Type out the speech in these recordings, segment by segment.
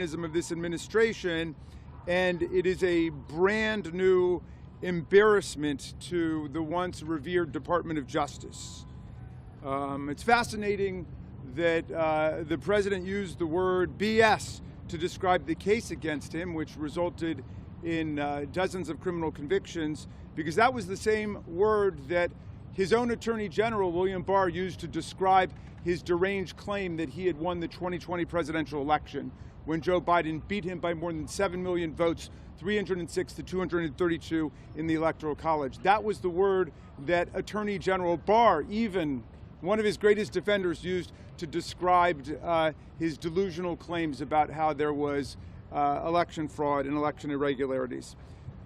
of this administration, and it is a brand new embarrassment to the once revered Department of Justice. It's fascinating that the president used the word BS to describe the case against him, which resulted in dozens of criminal convictions, because that was the same word that his own Attorney General, William Barr, used to describe his deranged claim that he had won the 2020 presidential election when Joe Biden beat him by more than 7 million votes, 306 to 232 in the Electoral College. That was the word that Attorney General Barr, even one of his greatest defenders, used to describe his delusional claims about how there was election fraud and election irregularities.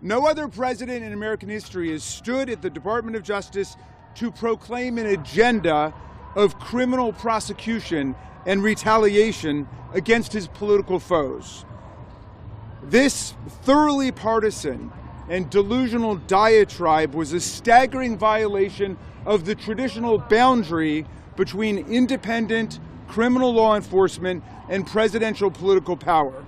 No other president in American history has stood at the Department of Justice to proclaim an agenda of criminal prosecution and retaliation against his political foes. This thoroughly partisan and delusional diatribe was a staggering violation of the traditional boundary between independent criminal law enforcement and presidential political power.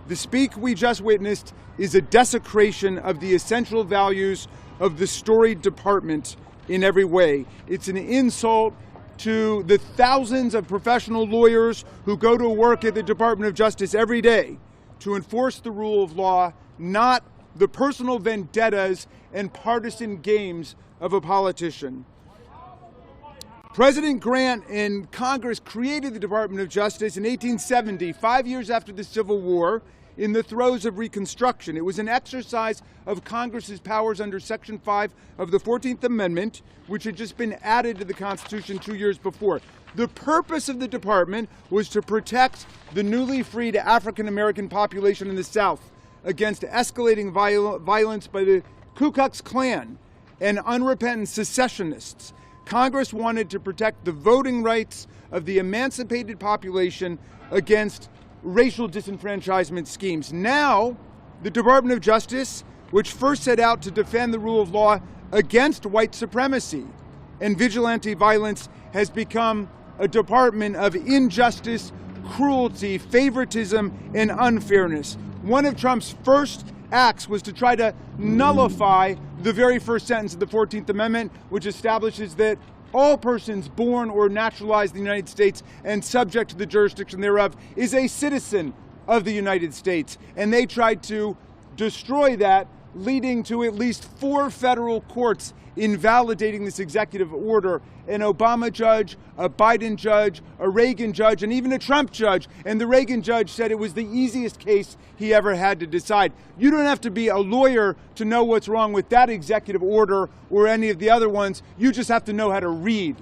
The speak we just witnessed is a desecration of the essential values of the storied department in every way. It's an insult to the thousands of professional lawyers who go to work at the Department of Justice every day to enforce the rule of law, not the personal vendettas and partisan games of a politician. President Grant and Congress created the Department of Justice in 1870, 5 years after the Civil War, in the throes of Reconstruction. It was an exercise of Congress's powers under Section 5 of the 14th Amendment, which had just been added to the Constitution 2 years before. The purpose of the department was to protect the newly freed African American population in the South against escalating violence by the Ku Klux Klan and unrepentant secessionists. Congress wanted to protect the voting rights of the emancipated population against racial disenfranchisement schemes. Now, the Department of Justice, which first set out to defend the rule of law against white supremacy and vigilante violence, has become a department of injustice, cruelty, favoritism, and unfairness. One of Trump's first acts was to try to nullify the very first sentence of the 14th Amendment, which establishes that all persons born or naturalized in the United States and subject to the jurisdiction thereof is a citizen of the United States. And they tried to destroy that, leading to at least 4 federal courts invalidating this executive order: an Obama judge, a Biden judge, a Reagan judge, and even a Trump judge. And the Reagan judge said it was the easiest case he ever had to decide. You don't have to be a lawyer to know what's wrong with that executive order or any of the other ones. You just have to know how to read.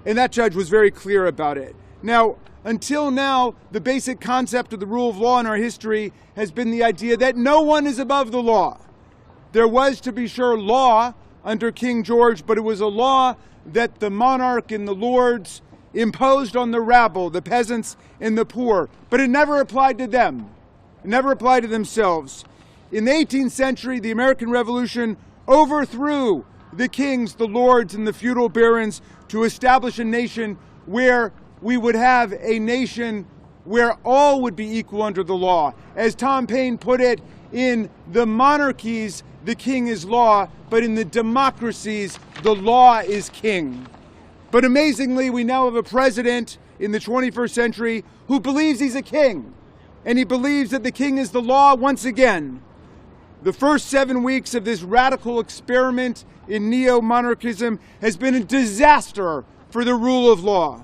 And that judge was very clear about it. Now, until now, the basic concept of the rule of law in our history has been the idea that no one is above the law. There was, to be sure, law under King George, but it was a law that the monarch and the lords imposed on the rabble, the peasants and the poor, but it never applied to them. It never applied to themselves. In the 18th century, the American Revolution overthrew the kings, the lords, and the feudal barons to establish a nation where we would have a nation where all would be equal under the law. As Tom Paine put it, in the monarchies, the king is law, but in the democracies, the law is king. But amazingly, we now have a president in the 21st century who believes he's a king, and he believes that the king is the law once again. The first 7 weeks of this radical experiment in neo-monarchism has been a disaster for the rule of law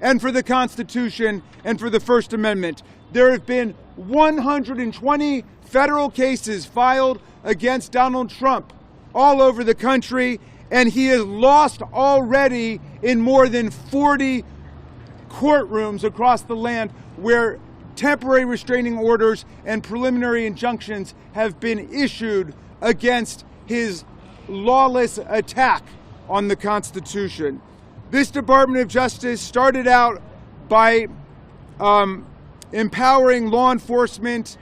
and for the Constitution and for the First Amendment. There have been 120 federal cases filed against Donald Trump all over the country, and he has lost already in more than 40 courtrooms across the land where temporary restraining orders and preliminary injunctions have been issued against his lawless attack on the Constitution. This Department of Justice started out by empowering law enforcement.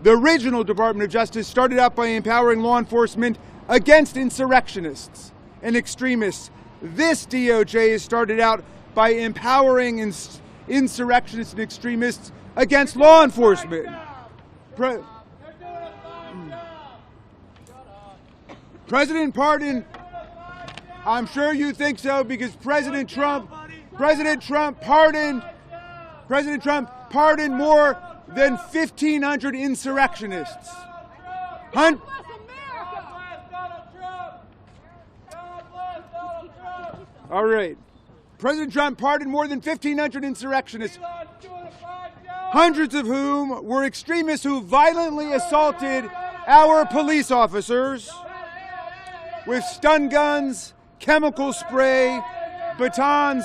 The original Department of Justice started out by empowering law enforcement against insurrectionists and extremists. This DOJ has started out by empowering insurrectionists and extremists against law enforcement. President pardoned, I'm sure you think so, because President Trump pardoned more than 1,500 insurrectionists. All right. President Trump pardoned more than 1,500 insurrectionists, hundreds of whom were extremists who violently assaulted our police officers with stun guns, chemical spray, batons,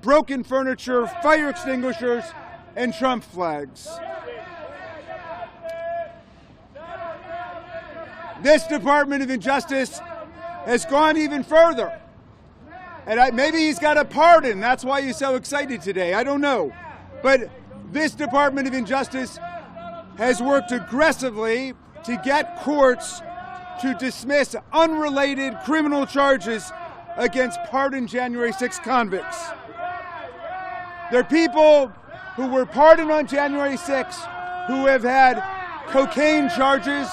broken furniture, fire extinguishers, and Trump flags. This Department of Injustice has gone even further. And maybe he's got a pardon. That's why he's so excited today. I don't know. But this Department of Injustice has worked aggressively to get courts to dismiss unrelated criminal charges against pardoned January 6 convicts. There are people who were pardoned on January 6 who have had cocaine charges,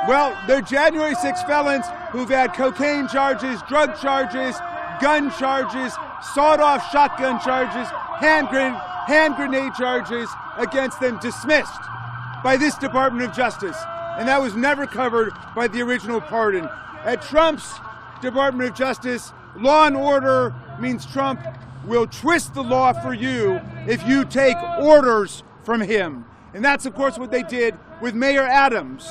well, they're January 6 felons who've had cocaine charges, drug charges, gun charges, sawed-off shotgun charges, hand grenade charges against them dismissed by this Department of Justice. And that was never covered by the original pardon. At Trump's Department of Justice, law and order means Trump will twist the law for you if you take orders from him. And that's, of course, what they did with Mayor Adams.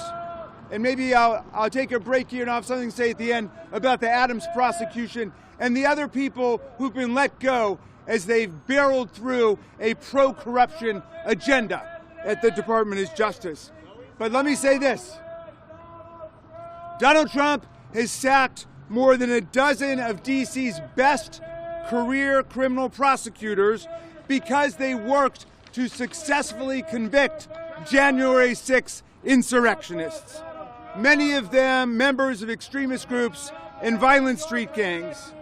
And maybe I'll take a break here and I'll have something to say at the end about the Adams prosecution and the other people who've been let go as they've barreled through a pro-corruption agenda at the Department of Justice. But let me say this. Donald Trump has sacked more than a dozen of DC's best career criminal prosecutors because they worked to successfully convict January 6 insurrectionists, many of them members of extremist groups and violent street gangs.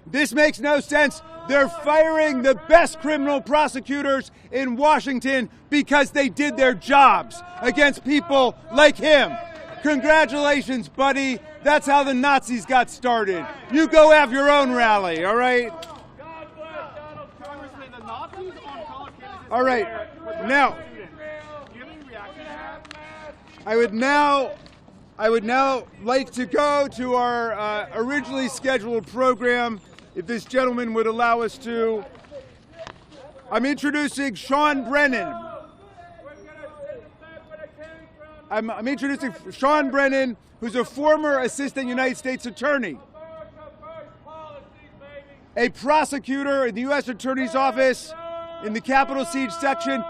This makes no sense. They're firing the best criminal prosecutors in Washington because they did their jobs against people like him. Congratulations, buddy. That's how the Nazis got started. You go have your own rally, all right? All right. Now, I would now like to go to our originally scheduled program, if this gentleman would allow us to. I'm introducing Sean Brennan. I'm introducing Sean Brennan, who's a former assistant United States attorney, a prosecutor in the U.S. Attorney's Office in the Capitol Siege section,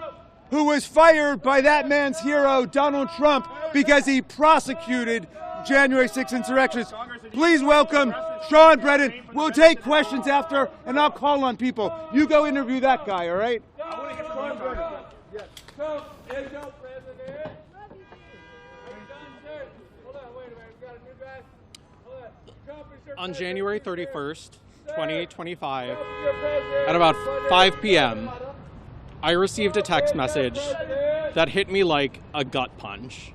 who was fired by that man's hero, Donald Trump, because he prosecuted January 6 insurrections. Please welcome Sean Brennan. We'll take questions after, and I'll call on people. You go interview that guy, all right? I want to get Sean Brennan. Yes. Trump is your president. On January 31st, 2025, at about 5 p.m., I received a text message that hit me like a gut punch.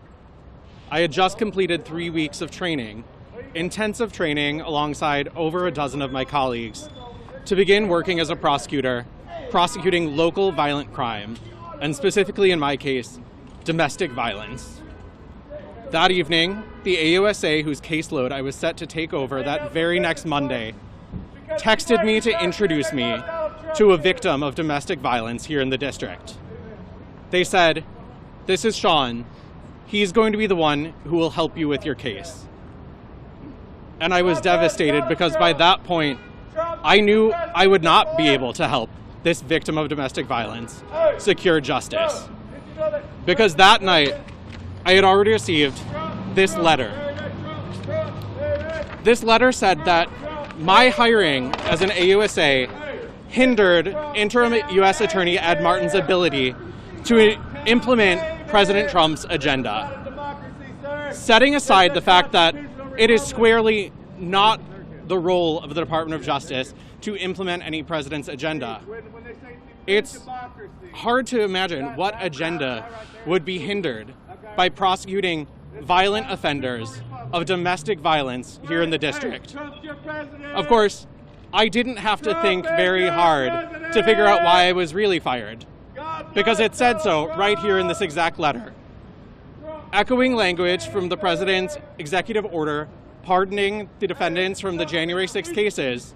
I had just completed 3 weeks of training, intensive training alongside over a dozen of my colleagues, to begin working as a prosecutor, prosecuting local violent crime, and specifically in my case, domestic violence. That evening, the AUSA, whose caseload I was set to take over that very next Monday, texted me to introduce me to a victim of domestic violence here in the district. They said, "This is Sean. He's going to be the one who will help you with your case." And I was devastated because by that point, I knew I would not be able to help this victim of domestic violence secure justice. Because that night, I had already received this letter. This letter said that my hiring as an AUSA hindered interim U.S. Attorney Ed Martin's ability to implement President Trump's agenda. Setting aside the fact that It is squarely not the role of the Department of Justice to implement any president's agenda. It's hard to imagine what agenda would be hindered by prosecuting violent offenders of domestic violence here in the district. Of course, I didn't have to think very hard to figure out why I was really fired, because it said so right here in this exact letter. Echoing language from the president's executive order pardoning the defendants from the January 6th cases,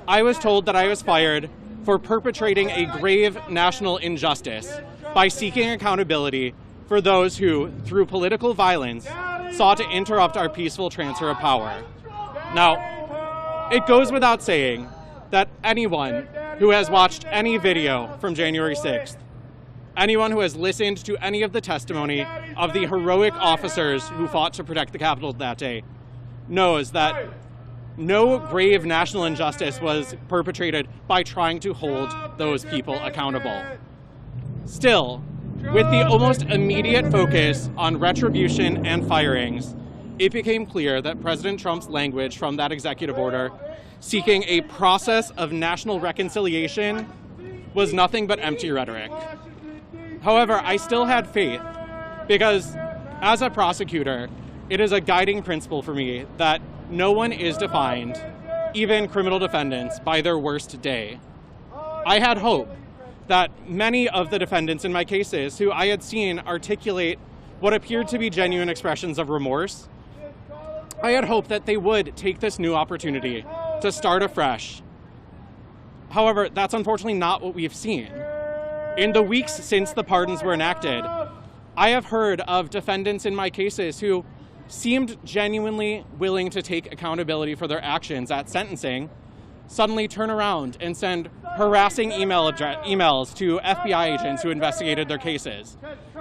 I was told that I was fired for perpetrating a grave national injustice by seeking accountability for those who, through political violence, sought to interrupt our peaceful transfer of power. Now, it goes without saying that anyone who has watched any video from January 6th, anyone who has listened to any of the testimony of the heroic officers who fought to protect the Capitol that day, knows that no grave national injustice was perpetrated by trying to hold those people accountable. Still, with the almost immediate focus on retribution and firings, it became clear that President Trump's language from that executive order, seeking a process of national reconciliation, was nothing but empty rhetoric. However, I still had faith because, as a prosecutor, it is a guiding principle for me that no one is defined, even criminal defendants, by their worst day. I had hope that many of the defendants in my cases who I had seen articulate what appeared to be genuine expressions of remorse, I had hoped that they would take this new opportunity to start afresh. However, that's unfortunately not what we've seen. In the weeks since the pardons were enacted, I have heard of defendants in my cases who seemed genuinely willing to take accountability for their actions at sentencing, suddenly turn around and send harassing emails to FBI agents who investigated their cases,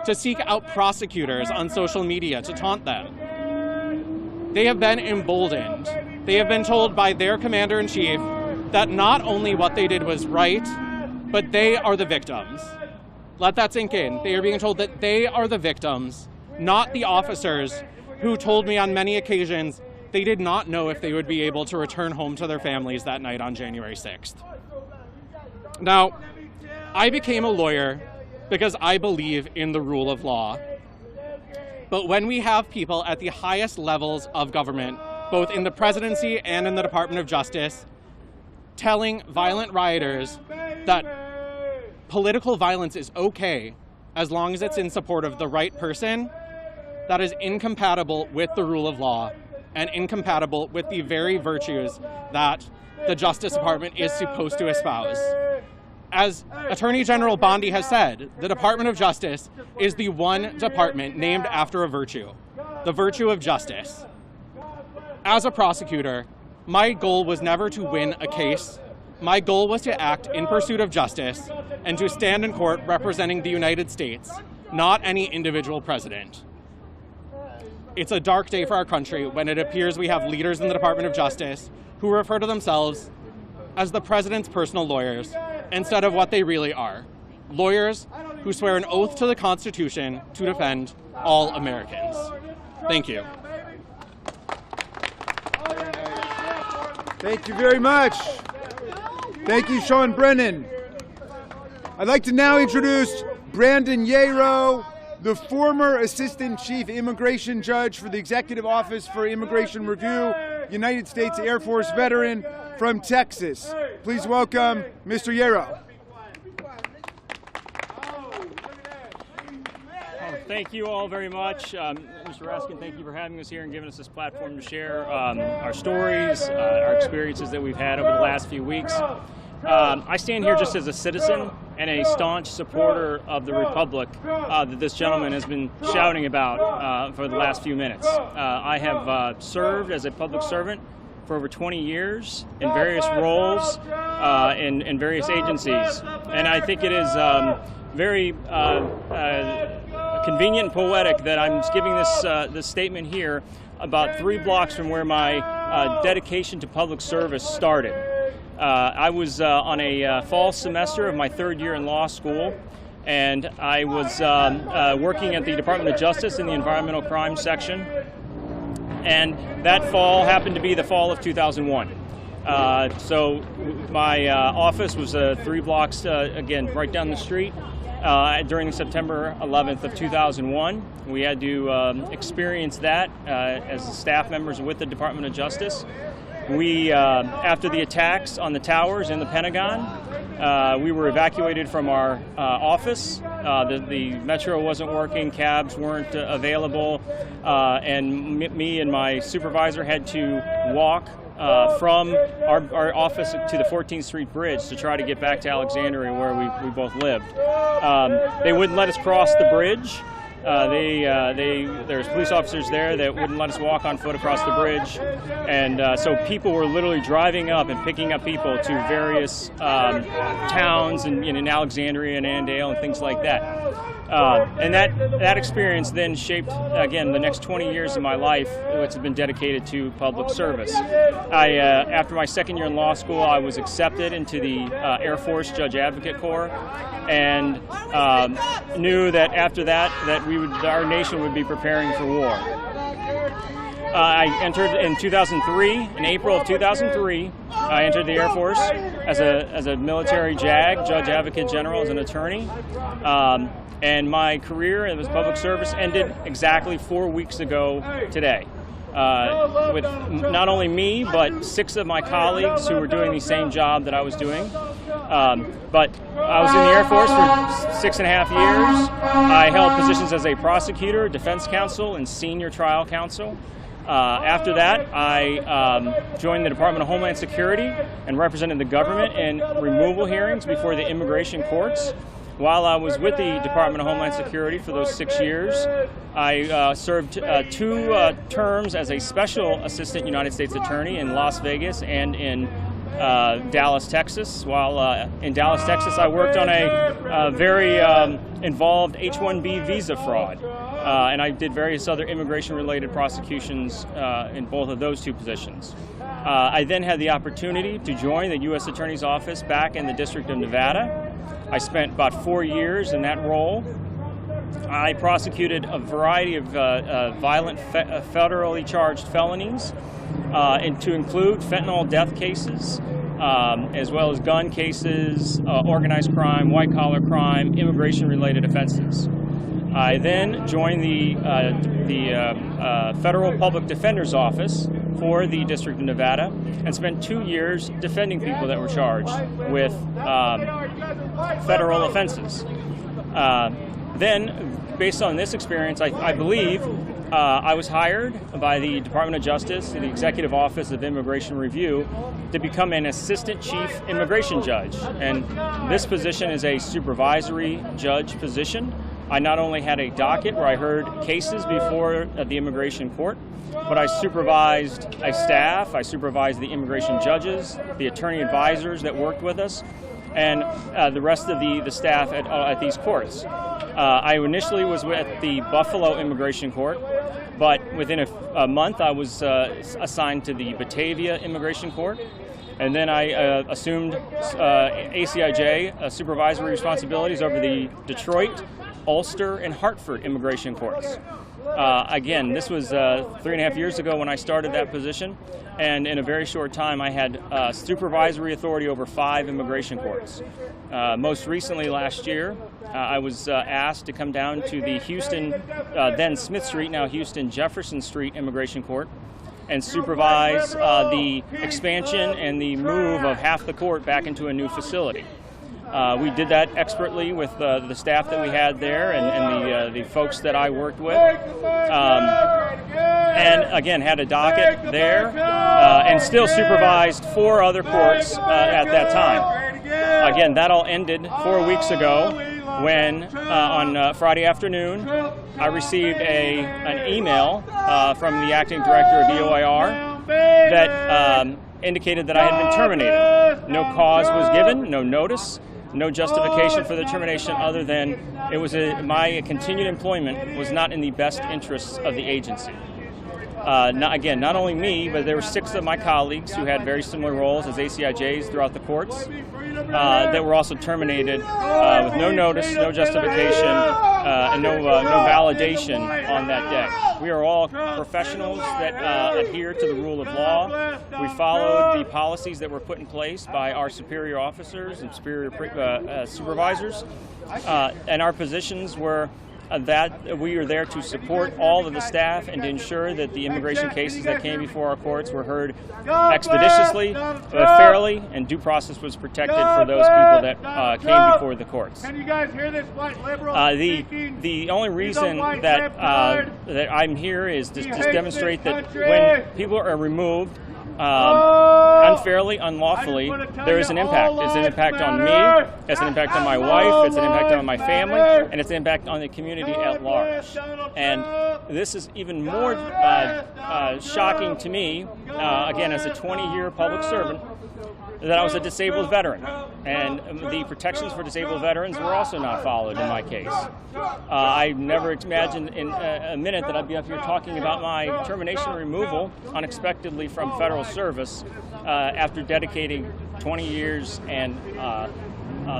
to seek out prosecutors on social media to taunt them. They have been emboldened. They have been told by their commander-in-chief that not only what they did was right, but they are the victims. Let that sink in. They are being told that they are the victims, not the officers who told me on many occasions they did not know if they would be able to return home to their families that night on January 6th. Now, I became a lawyer because I believe in the rule of law. But when we have people at the highest levels of government, both in the presidency and in the Department of Justice, telling violent rioters that political violence is okay as long as it's in support of the right person, that is incompatible with the rule of law and incompatible with the very virtues that the Justice Department is supposed to espouse. As Attorney General Bondi has said, the Department of Justice is the one department named after a virtue, the virtue of justice. As a prosecutor, my goal was never to win a case. My goal was to act in pursuit of justice and to stand in court representing the United States, not any individual president. It's a dark day for our country when it appears we have leaders in the Department of Justice who refer to themselves as the president's personal lawyers instead of what they really are, lawyers who swear an oath to the Constitution to defend all Americans. Thank you. Thank you very much. Thank you, Sean Brennan. I'd like to now introduce Brandon Yarrow, the former Assistant Chief Immigration Judge for the Executive Office for Immigration Review, United States Air Force veteran from Texas. Please welcome Mr. Yarrow. Thank you all very much. Mr. Raskin, thank you for having us here and giving us this platform to share our stories, our experiences that we've had over the last few weeks. I stand here just as a citizen and a staunch supporter of the Republic that this gentleman has been shouting about for the last few minutes. I have served as a public servant for over 20 years in various roles in various agencies. And I think it is very convenient and poetic that I'm giving this statement here about 3 blocks from where my dedication to public service started. I was on a fall semester of my 3rd year in law school, and I was working at the Department of Justice in the Environmental Crime Section. And that fall happened to be the fall of 2001. So my office was 3 blocks, again, right down the street. During September 11th of 2001, we had to experience that as staff members with the Department of Justice. We, after the attacks on the towers in the Pentagon, we were evacuated from our office. The metro wasn't working, cabs weren't available, and me and my supervisor had to walk from our office to the 14th Street Bridge to try to get back to Alexandria, where we both lived. They wouldn't let us cross the bridge. There's police officers there that wouldn't let us walk on foot across the bridge, and so people were literally driving up and picking up people to various towns in Alexandria and Annandale and things like that. And that experience then shaped, again, the next 20 years of my life, which has been dedicated to public service. After my second year in law school, I was accepted into the Air Force Judge Advocate Corps, and knew that after that our nation would be preparing for war. I entered in 2003. In April of 2003, I entered the Air Force as a military JAG, Judge Advocate General, as an attorney. And my career as public service ended exactly 4 weeks ago today. With not only me, but 6 of my colleagues who were doing the same job that I was doing. But I was in the Air Force for 6.5 years. I held positions as a prosecutor, defense counsel, and senior trial counsel. After that, I joined the Department of Homeland Security and represented the government in removal hearings before the immigration courts. While I was with the Department of Homeland Security for those 6 years, I served 2 terms as a special assistant United States attorney in Las Vegas and in Dallas, Texas. While in Dallas, Texas, I worked on a very involved H-1B visa fraud. And I did various other immigration-related prosecutions in both of those 2 positions. I then had the opportunity to join the U.S. Attorney's Office back in the District of Nevada. I spent about 4 years in that role. I prosecuted a variety of violent federally charged felonies, and to include fentanyl death cases, as well as gun cases, organized crime, white-collar crime, immigration-related offenses. I then joined the Federal Public Defender's Office for the District of Nevada and spent 2 years defending people that were charged with federal offenses. Then, based on this experience, I believe I was hired by the Department of Justice, the Executive Office of Immigration Review, to become an Assistant Chief Immigration Judge. And this position is a supervisory judge position. I not only had a docket where I heard cases before the immigration court, but I supervised a staff, I supervised the immigration judges, the attorney advisors that worked with us, and the rest of the staff at these courts. I initially was at the Buffalo Immigration Court, but within a month I was assigned to the Batavia Immigration Court, and then I assumed ACIJ supervisory responsibilities over the Detroit, Ulster, and Hartford immigration courts. Again, this was 3.5 years ago when I started that position, and in a very short time I had supervisory authority over 5 immigration courts. Most recently last year, I was asked to come down to the Houston, then Smith Street, now Houston Jefferson Street Immigration Court, and supervise the expansion and the move of half the court back into a new facility. We did that expertly with the staff that we had there and the folks that I worked with. And again, had a docket there and still supervised 4 other courts at that time. Again, that all ended 4 weeks ago when on Friday afternoon I received an email from the acting director of EOIR that indicated that I had been terminated. No cause was given, no notice. No justification for the termination other than it was my continued employment was not in the best interests of the agency. not only me, but there were 6 of my colleagues who had very similar roles as ACIJs throughout the courts that were also terminated with no notice, no justification, and no validation on that day. We are all professionals that adhere to the rule of law. We followed the policies that were put in place by our superior officers and superior supervisors, and our positions were that we are there to support all of the staff and to ensure that the immigration cases that came before our courts were heard expeditiously, fairly, and due process was protected for those people that came before the courts. Can you guys hear this white liberal? The only reason that that I'm here is to just demonstrate that when people are removed unfairly, unlawfully, there is an impact. It's an impact on me, it's an impact on my wife, it's an impact on my family, and it's an impact on the community at large. And this is even more shocking to me, again, as a 20-year public servant, that I was a disabled veteran. And the protections for disabled veterans were also not followed in my case. I never imagined in a minute that I'd be up here talking about my termination removal unexpectedly from federal service after dedicating 20 years and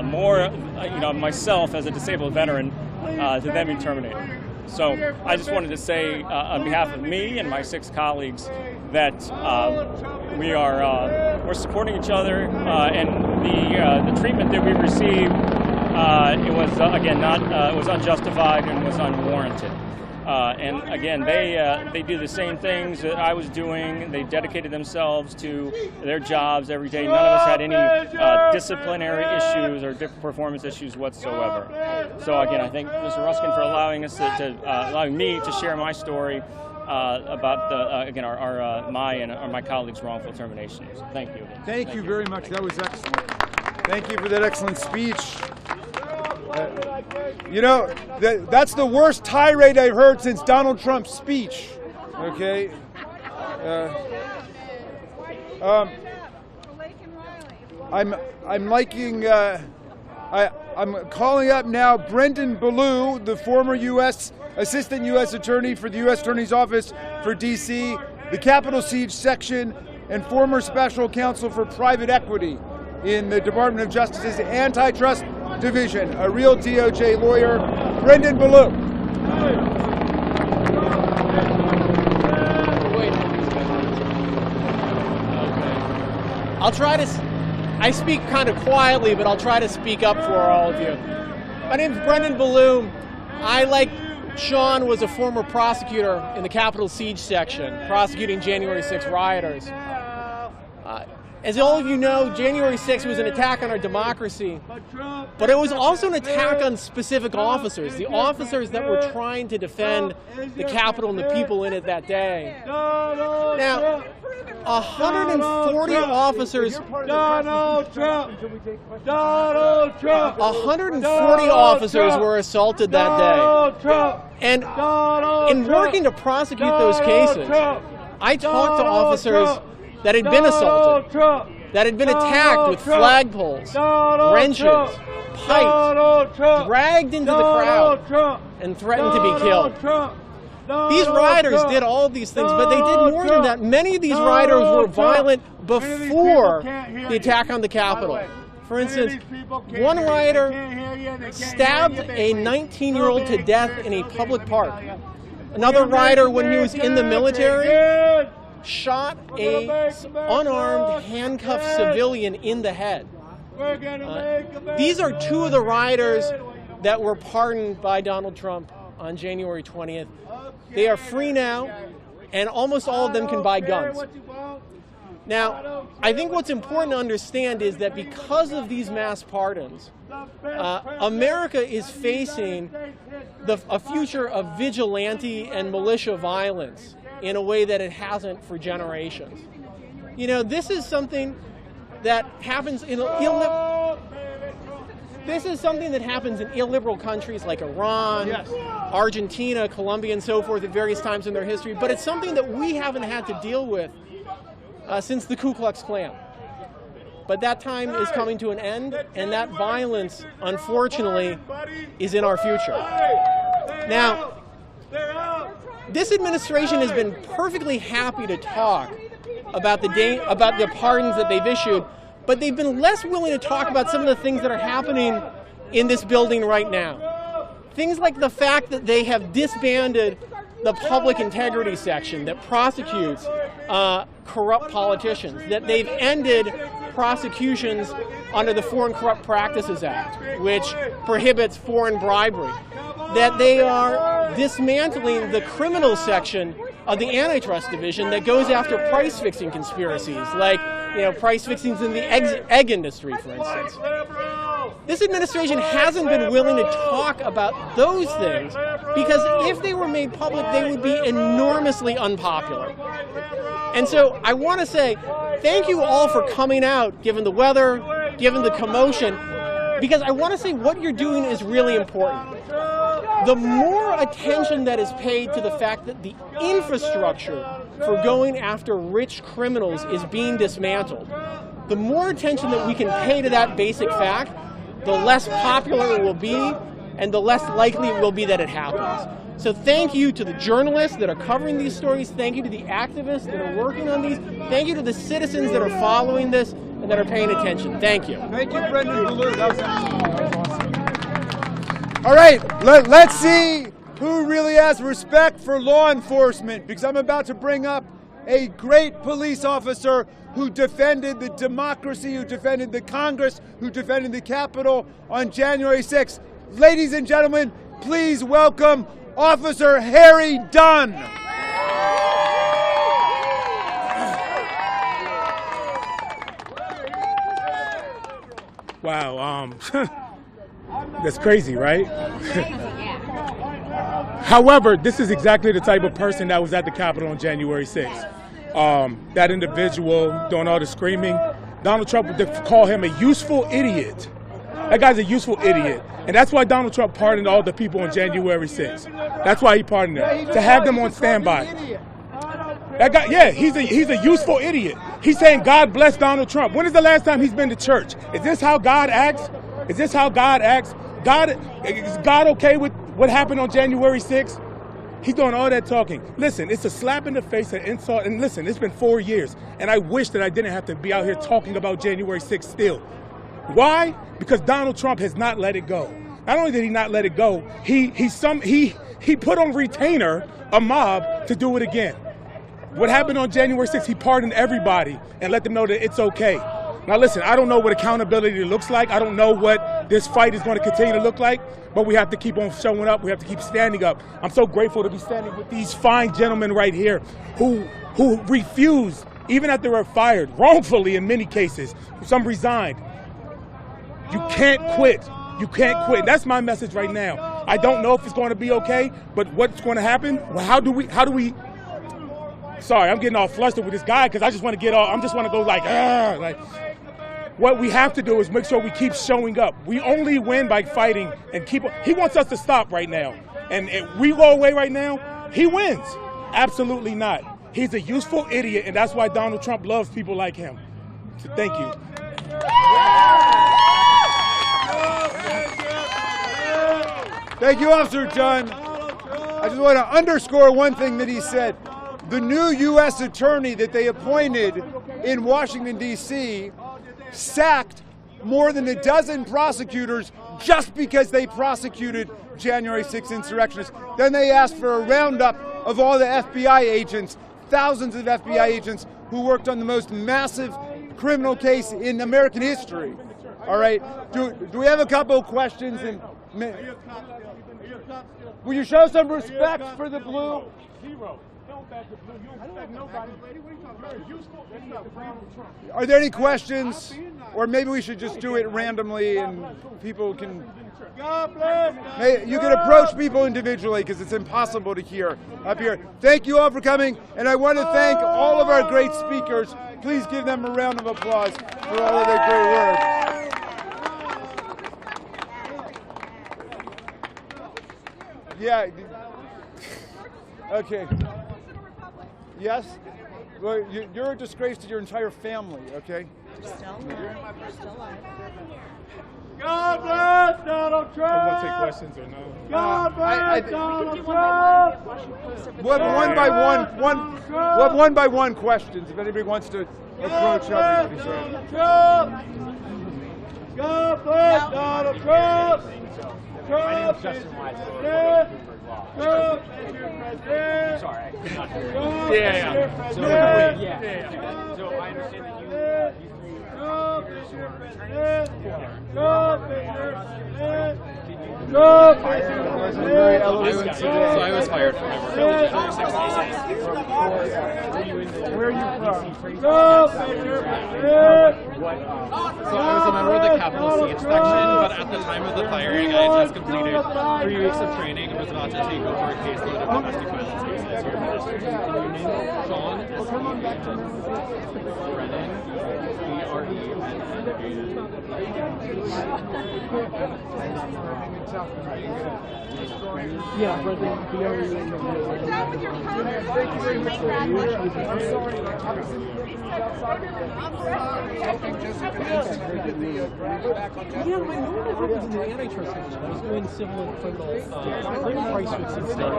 more, myself as a disabled veteran to then be terminated. So I just wanted to say on behalf of me and my 6 colleagues that we're supporting each other, and the treatment that we received it was it was unjustified and was unwarranted. And again, they do the same things that I was doing. They dedicated themselves to their jobs every day. None of us had any disciplinary issues or performance issues whatsoever. So again, I thank Mr. Ruskin for allowing us allowing me to share my story about my colleagues' wrongful terminations. Thank you. Thank you very much. That was excellent. Thank you for that excellent speech. That's the worst tirade I've heard since Donald Trump's speech. Okay. I'm liking. I'm calling up now Brendan Ballou, the former Assistant U.S. Attorney for the U.S. Attorney's Office for D.C., the Capitol Siege Section, and former Special Counsel for Private Equity in the Department of Justice's Antitrust Division, a real DOJ lawyer, Brendan Ballou. I'll try to, I speak kind of quietly, but I'll try to speak up for all of you. My name's Brendan Ballou. I, like Sean, was a former prosecutor in the Capitol Siege Section, prosecuting January 6 rioters. As all of you know, January 6th was an attack on our democracy, but it was also an attack on specific officers, the officers that were trying to defend the Capitol and the people in it that day. Now, 140 officers, 140 officers were assaulted that day. And in working to prosecute those cases, I talked to officers that had been assaulted, that had been attacked with flagpoles, wrenches, pipes, dragged into the crowd, and threatened to be killed. These rioters did all of these things, but they did more than that. Many of these rioters were violent before the attack on the Capitol. For instance, one rioter stabbed a 19-year-old to death in a public park. Another rioter, when he was in the military, shot a unarmed, handcuffed civilian in the head. These are 2 of the rioters that were pardoned by Donald Trump on January 20th. They are free now, and almost all of them can buy guns. Now, I think what's important to understand is that because of these mass pardons, America is facing a future of vigilante and militia violence in a way that it hasn't for generations. You know, this is something that happens in illiberal countries like Iran, Argentina, Colombia, and so forth at various times in their history, but it's something that we haven't had to deal with since the Ku Klux Klan. But that time is coming to an end, and that violence, unfortunately, is in our future. Now, this administration has been perfectly happy to talk about the pardons that they've issued, but they've been less willing to talk about some of the things that are happening in this building right now. Things like the fact that they have disbanded the public integrity section that prosecutes corrupt politicians, that they've ended prosecutions under the Foreign Corrupt Practices Act, which prohibits foreign bribery, that they are dismantling the criminal section of the antitrust division that goes after price-fixing conspiracies, like price fixings in the egg industry, for instance. This administration hasn't been willing to talk about those things because if they were made public, they would be enormously unpopular. And so I want to say thank you all for coming out, given the weather, given the commotion, because I want to say what you're doing is really important. The more attention that is paid to the fact that the infrastructure for going after rich criminals is being dismantled, the more attention that we can pay to that basic fact, the less popular it will be and the less likely it will be that it happens. So thank you to the journalists that are covering these stories. Thank you to the activists that are working on these. Thank you to the citizens that are following this and that are paying attention. Thank you. Thank you, Brendan Ballou. That was awesome. All right, let's see who really has respect for law enforcement, because I'm about to bring up a great police officer who defended the democracy, who defended the Congress, who defended the Capitol on January 6th. Ladies and gentlemen, please welcome Officer Harry Dunn. Wow, that's crazy, right? However, this is exactly the type of person that was at the Capitol on January 6th. That individual doing all the screaming, Donald Trump would call him a useful idiot. That guy's a useful idiot. And that's why Donald Trump pardoned all the people on January 6th. That's why he pardoned them, to have them on standby. That guy, yeah, he's a useful idiot. He's saying God bless Donald Trump. When is the last time he's been to church? Is this how God acts? Is this how God acts? Is God okay with what happened on January 6th? He's doing all that talking. Listen, it's a slap in the face, an insult. And listen, it's been 4 years. And I wish that I didn't have to be out here talking about January 6th still. Why? Because Donald Trump has not let it go. Not only did he not let it go, he put on retainer a mob to do it again. What happened on January 6th, he pardoned everybody and let them know that it's okay. Now listen, I don't know what accountability looks like. I don't know what this fight is going to continue to look like, but we have to keep on showing up. We have to keep standing up. I'm so grateful to be standing with these fine gentlemen right here who refused, even after they were fired, wrongfully in many cases. Some resigned. You can't quit. You can't quit. That's my message right now. I don't know if it's going to be okay, but what's going to happen? Well, how do we? Sorry, I'm getting all flustered with this guy because I just want to go like. What we have to do is make sure we keep showing up. We only win by fighting and he wants us to stop right now. And if we go away right now, he wins. Absolutely not. He's a useful idiot, and that's why Donald Trump loves people like him. So thank you. Thank you, Officer Dunn. I just want to underscore one thing that he said. The new U.S. attorney that they appointed in Washington, D.C., sacked more than a dozen prosecutors just because they prosecuted January 6th insurrectionists. Then they asked for a roundup of all the FBI agents, thousands of FBI agents who worked on the most massive criminal case in American history. All right, do we have a couple of questions? And will you show some respect for the blue? Are there any questions? Or maybe we should just do it randomly and people can... You can approach people individually because it's impossible to hear up here. Thank you all for coming, and I want to thank all of our great speakers. Please give them a round of applause for all of their great work. Yeah. Okay. Yes? Well, you're a disgrace to your entire family, okay? Still alive. God bless Donald I'm Trump! gonna take questions or no? God bless We Donald can do Trump! We'll have one by one questions if anybody wants to approach everybody. Sorry. Trump! God bless Donald Trump! Trump is your president! Trump is your president! Sorry, I could not hear you. Trump is your president! So I understand that Trump is your president! Trump is your president! Trump is your president! I was fired from my work. Where are you from? Trump is your president! So I was a member of the Capitol C inspection, but at the time of the firing, I had just completed 3 weeks of training and was about to take over a caseload of domestic violence cases here in the district. Sean, Brennan, B-R-E, Yeah, but Down with your comments. Thank you very much for I'm sorry. you know, my normal work is in the antitrust division. I was doing civil and criminal. Living price with some state.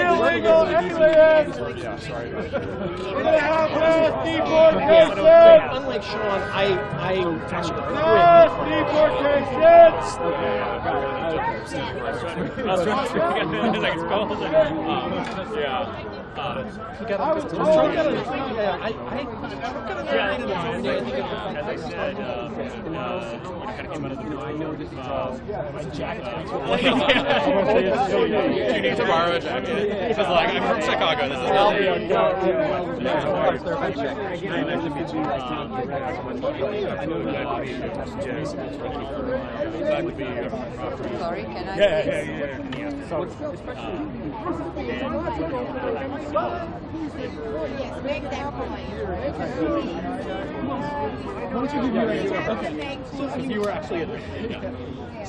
Illegal aliens! Deportation! Unlike Sean, I actually quit. Mass deportation! Trump got a as I said, when it kind of came out of the blue, my jacket. You need to borrow a jacket. Because like, I'm from Chicago, this is Sorry, can I? Yeah. Yes, make that point. Why don't you give me your answer? Okay. So if you were actually at